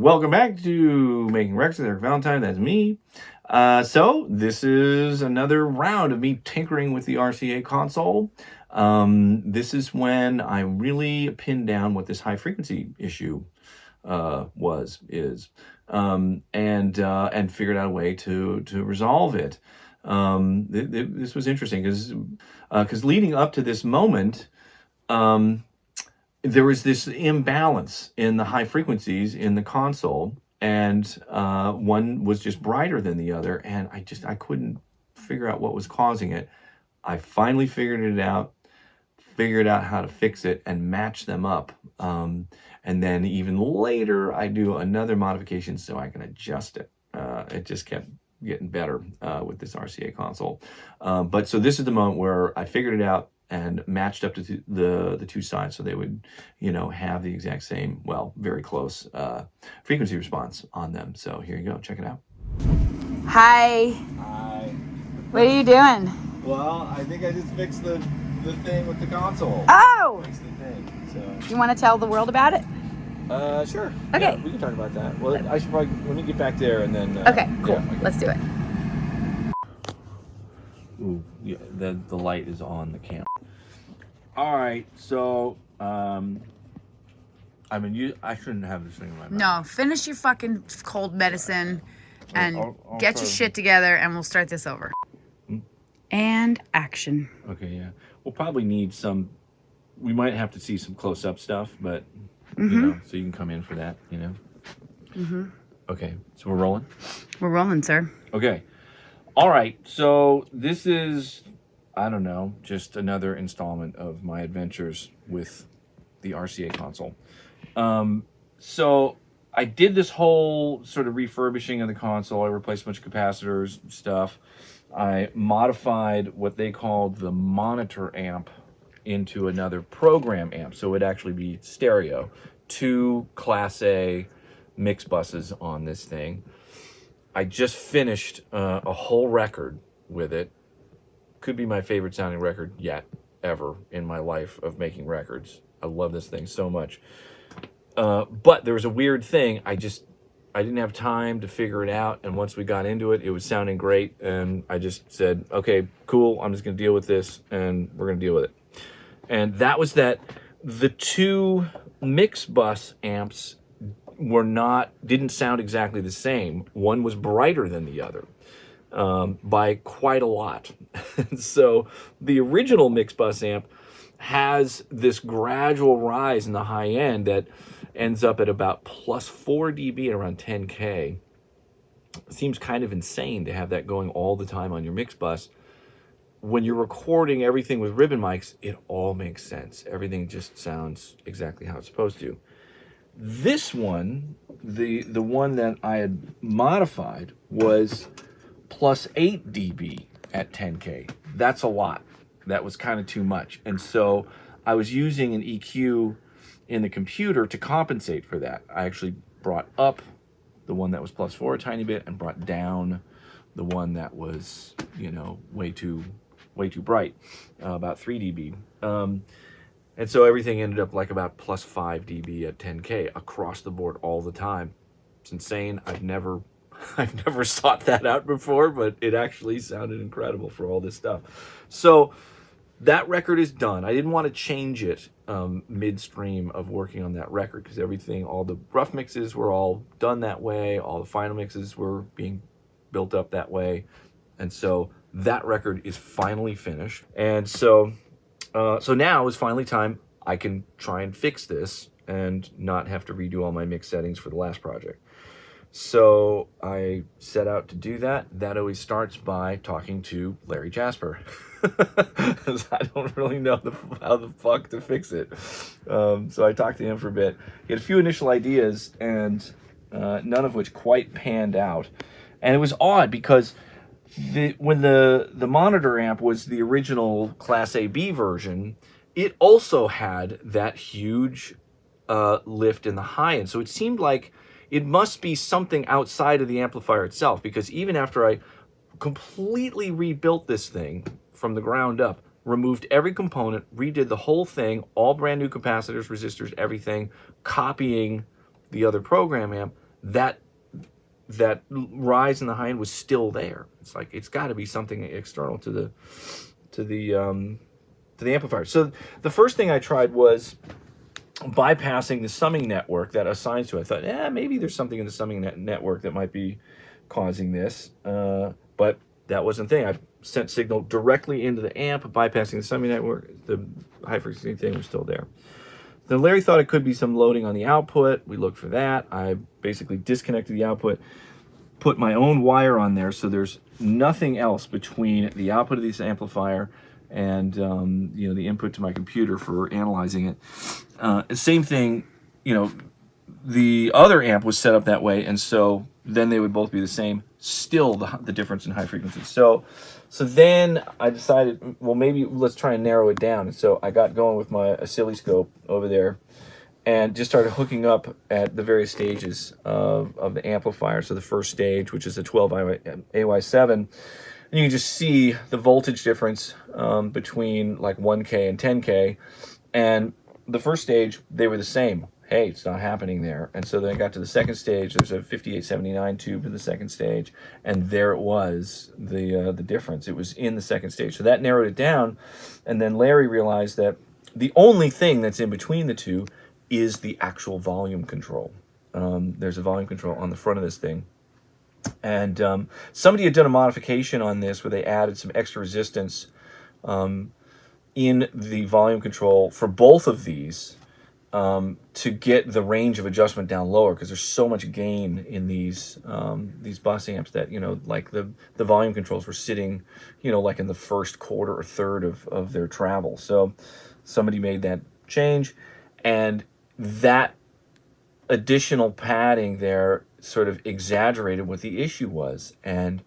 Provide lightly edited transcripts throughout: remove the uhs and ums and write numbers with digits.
Welcome back to Making Records with Eric Valentine. That's me. So this is another round of me tinkering with the RCA console. This is when I really pinned down what this high frequency issue is, and figured out a way to resolve it. This was interesting because leading up to this moment, there was this imbalance in the high frequencies in the console, and one was just brighter than the other, and I couldn't figure out what was causing it. I finally figured out how to fix it and match them up. And then even later, I do another modification so I can adjust it. It just kept getting better with this RCA console. But so this is the moment where I figured it out and matched up to the two sides so they would, have the exact same, well, very close frequency response on them. So here you go. Check it out. Hi. Hi. What are you doing? Well, I think I just fixed the thing with the console. Oh! Fixed the thing, so. You want to tell the world about it? Sure. Okay. Yeah, we can talk about that. Well, I should probably, let me get back there and then... Okay, cool. Yeah, Let's do it. Ooh, yeah, the light is on the camera. All right, so I shouldn't have this thing in my mouth. No, finish your fucking cold medicine and I'll get your shit together and we'll start this over. And action. Okay, yeah. We'll probably need we might have to see some close-up stuff, but, so you can come in for that, Okay, so we're rolling? We're rolling, sir. Okay. All right, so this is, I don't know, just another installment of my adventures with the RCA console. So I did this whole sort of refurbishing of the console. I replaced a bunch of capacitors, stuff. I modified what they called the monitor amp into another program amp, so it would actually be stereo. 2 Class A mix buses on this thing. I just finished a whole record with it. Could be my favorite sounding record yet, ever, in my life of making records. I love this thing so much. But there was a weird thing. I didn't have time to figure it out, and once we got into it, it was sounding great, and I just said, okay, cool, I'm just going to deal with this, and we're going to deal with it. And that was that the 2 mix bus amps didn't sound exactly the same. One was brighter than the other by quite a lot. So the original mix bus amp has this gradual rise in the high end that ends up at about plus 4 dB at around 10K. It seems kind of insane to have that going all the time on your mix bus. When you're recording everything with ribbon mics, it all makes sense. Everything just sounds exactly how it's supposed to. This one, the one that I had modified, was plus 8 dB at 10K. That's a lot. That was kind of too much. And so I was using an EQ in the computer to compensate for that. I actually brought up the one that was plus 4 a tiny bit and brought down the one that was, way too bright, about 3 dB. And so everything ended up like about plus 5 dB at 10K across the board all the time. It's insane. I've never sought that out before, but it actually sounded incredible for all this stuff. So that record is done. I didn't want to change it midstream of working on that record because all the rough mixes were all done that way. All the final mixes were being built up that way. And so that record is finally finished. And so now is finally time I can try and fix this and not have to redo all my mix settings for the last project. So I set out to do that. That always starts by talking to Larry Jasper. Because I don't really know how the fuck to fix it. So I talked to him for a bit. He had a few initial ideas, and none of which quite panned out. And it was odd because when the monitor amp was the original Class AB version, it also had that huge lift in the high end. So it seemed like it must be something outside of the amplifier itself, because even after I completely rebuilt this thing from the ground up, removed every component, redid the whole thing, all brand new capacitors, resistors, everything, copying the other program amp, that rise in the high end was still there. It's like it's got to be something external to the amplifier. So the first thing I tried was bypassing the summing network that assigns to it. I thought, maybe there's something in the summing network that might be causing this, but that wasn't the thing. I sent signal directly into the amp, bypassing the summing network. The high frequency thing was still there. Then Larry thought it could be some loading on the output. We looked for that. I basically disconnected the output, put my own wire on there, so there's nothing else between the output of this amplifier and the input to my computer for analyzing it. Same thing, the other amp was set up that way, and so then they would both be the same. Still, the difference in high frequency. So then I decided, well, maybe let's try and narrow it down. And so I got going with my oscilloscope over there and just started hooking up at the various stages of the amplifier. So the first stage, which is a 12 AY7, and you can just see the voltage difference between like 1K and 10K. And the first stage, they were the same. Hey, it's not happening there. And so then I got to the second stage. There's a 5879 tube in the second stage, and there it was, the difference. It was in the second stage. So that narrowed it down. And then Larry realized that the only thing that's in between the two is the actual volume control. There's a volume control on the front of this thing. And somebody had done a modification on this where they added some extra resistance in the volume control for both of these to get the range of adjustment down lower, because there's so much gain in these bus amps that, like the volume controls were sitting, like in the first quarter or third of their travel. So somebody made that change, and that additional padding there sort of exaggerated what the issue was. And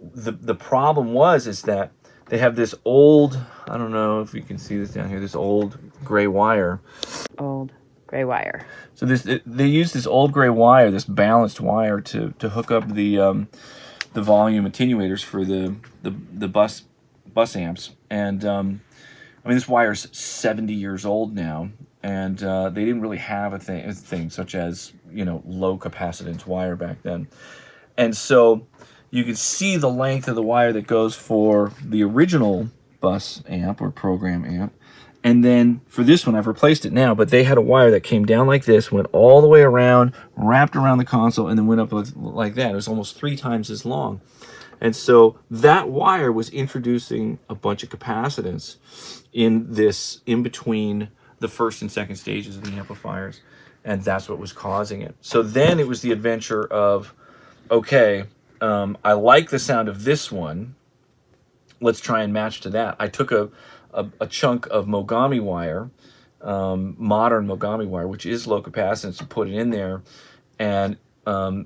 the problem is that they have this old, I don't know if you can see this down here, this old gray wire. Old gray wire. So they use this old gray wire, this balanced wire, to hook up the volume attenuators for the bus amps. And this wire's 70 years old now, and they didn't really have a thing such as low capacitance wire back then. And so you can see the length of the wire that goes for the original bus amp or program amp. And then for this one, I've replaced it now, but they had a wire that came down like this, went all the way around, wrapped around the console, and then went up like that. It was almost 3 times as long. And so that wire was introducing a bunch of capacitance in between the first and second stages of the amplifiers. And that's what was causing it. So then it was the adventure of, okay, I like the sound of this one. Let's try and match to that. I took a chunk of Mogami wire, modern Mogami wire, which is low capacitance, and put it in there. And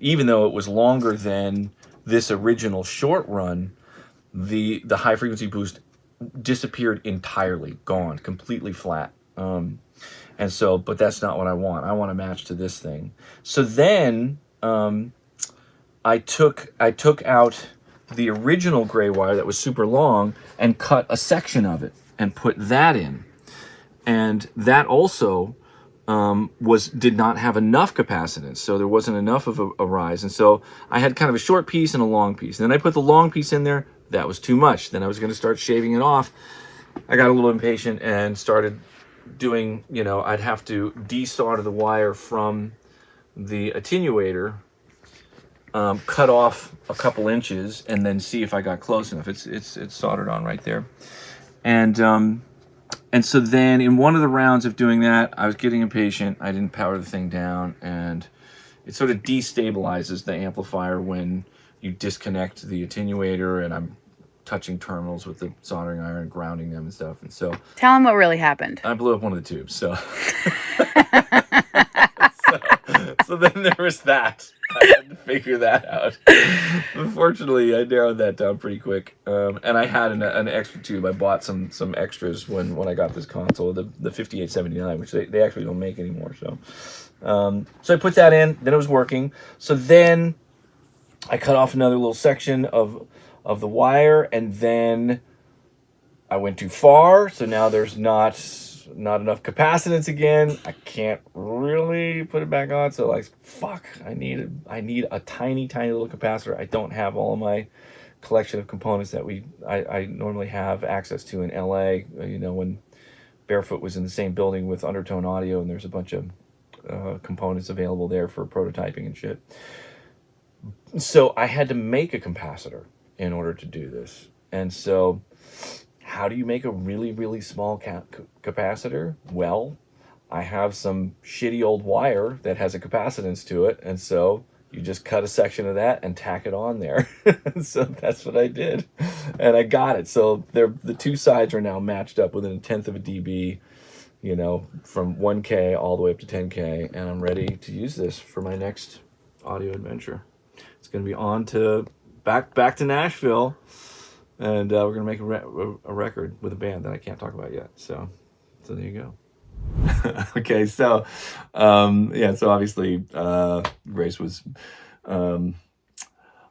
even though it was longer than this original short run, the high frequency boost disappeared entirely, gone, completely flat. And so, but that's not what I want. I want to match to this thing. So then I took out the original gray wire that was super long and cut a section of it and put that in. And that also did not have enough capacitance, so there wasn't enough of a rise. And so I had kind of a short piece and a long piece. And then I put the long piece in there. That was too much. Then I was going to start shaving it off. I got a little impatient and started doing, I'd have to desolder the wire from the attenuator, cut off a couple inches, and then see if I got close enough. It's soldered on right there. And so then in one of the rounds of doing that, I was getting impatient. I didn't power the thing down, and it sort of destabilizes the amplifier when you disconnect the attenuator, and I'm touching terminals with the soldering iron, grounding them and stuff. And so tell them what really happened. I blew up one of the tubes. So so then there was that. I had to figure that out. Unfortunately, I narrowed that down pretty quick. And I had an extra tube. I bought some extras when I got this console, the 5879, which they actually don't make anymore. So I put that in. Then it was working. So then I cut off another little section of the wire, and then I went too far. So now there's not there's not enough capacitance again. I can't really put it back on. So like, fuck, I need a tiny little capacitor. I don't have all of my collection of components that I normally have access to in LA. You know, when Barefoot was in the same building with Undertone Audio, and there's a bunch of components available there for prototyping and shit. So I had to make a capacitor in order to do this. And so how do you make a really small capacitor? Well, I have some shitty old wire that has a capacitance to it, and so you just cut a section of that and tack it on there. So that's what I did, and I got it. So the two sides are now matched up within 1/10 of a dB, you know, from 1K all the way up to 10K, and I'm ready to use this for my next audio adventure. It's going to be on to back to Nashville, and we're going to make a record with a band that I can't talk about yet. So there you go. Okay, so so obviously Grace was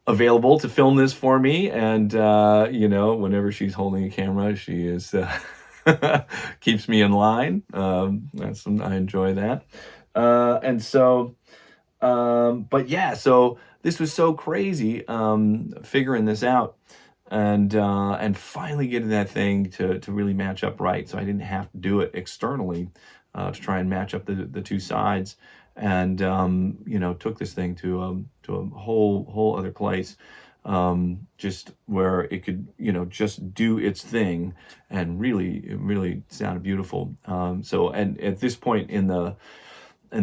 available to film this for me, and you know, whenever she's holding a camera, she is keeps me in line. I enjoy that. And so but yeah, so this was so crazy figuring this out, and finally getting that thing to really match up right. So I didn't have to do it externally to try and match up the two sides, and you know, took this thing to a whole other place, just where it could, you know, just do its thing, and it really sounded beautiful. So, and at this point in the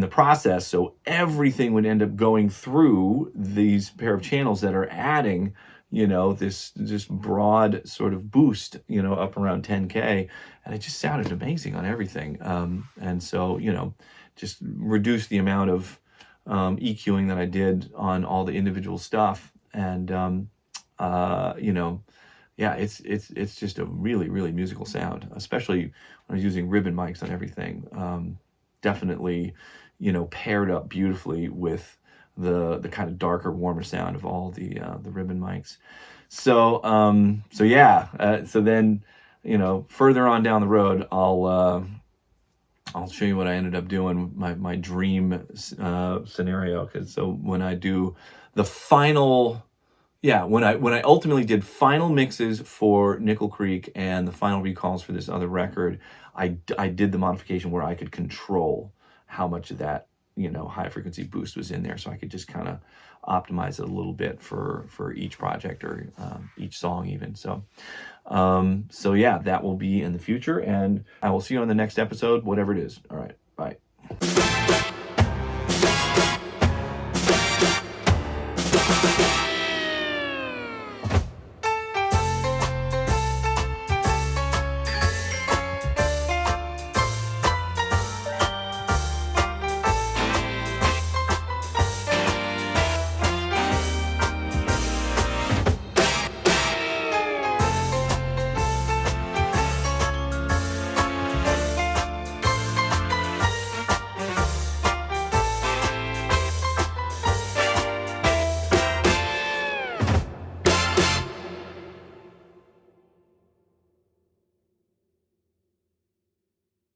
process, so everything would end up going through these pair of channels that are adding, you know, this broad sort of boost, you know, up around 10K, and it just sounded amazing on everything. And so, you know, just reduced the amount of EQing that I did on all the individual stuff, and you know, yeah, it's just a really musical sound, especially when I was using ribbon mics on everything. Definitely, you know, paired up beautifully with the kind of darker, warmer sound of all the ribbon mics. So so then, you know, further on down the road, I'll show you what I ended up doing, my dream scenario. Because so when I do the final, when I ultimately did final mixes for Nickel Creek and the final recalls for this other record, I did the modification where I could control how much of that, you know, high frequency boost was in there, so I could just kind of optimize it a little bit for each project, or each song even. So yeah, that will be in the future, and I will see you on the next episode, whatever it is. All right, bye.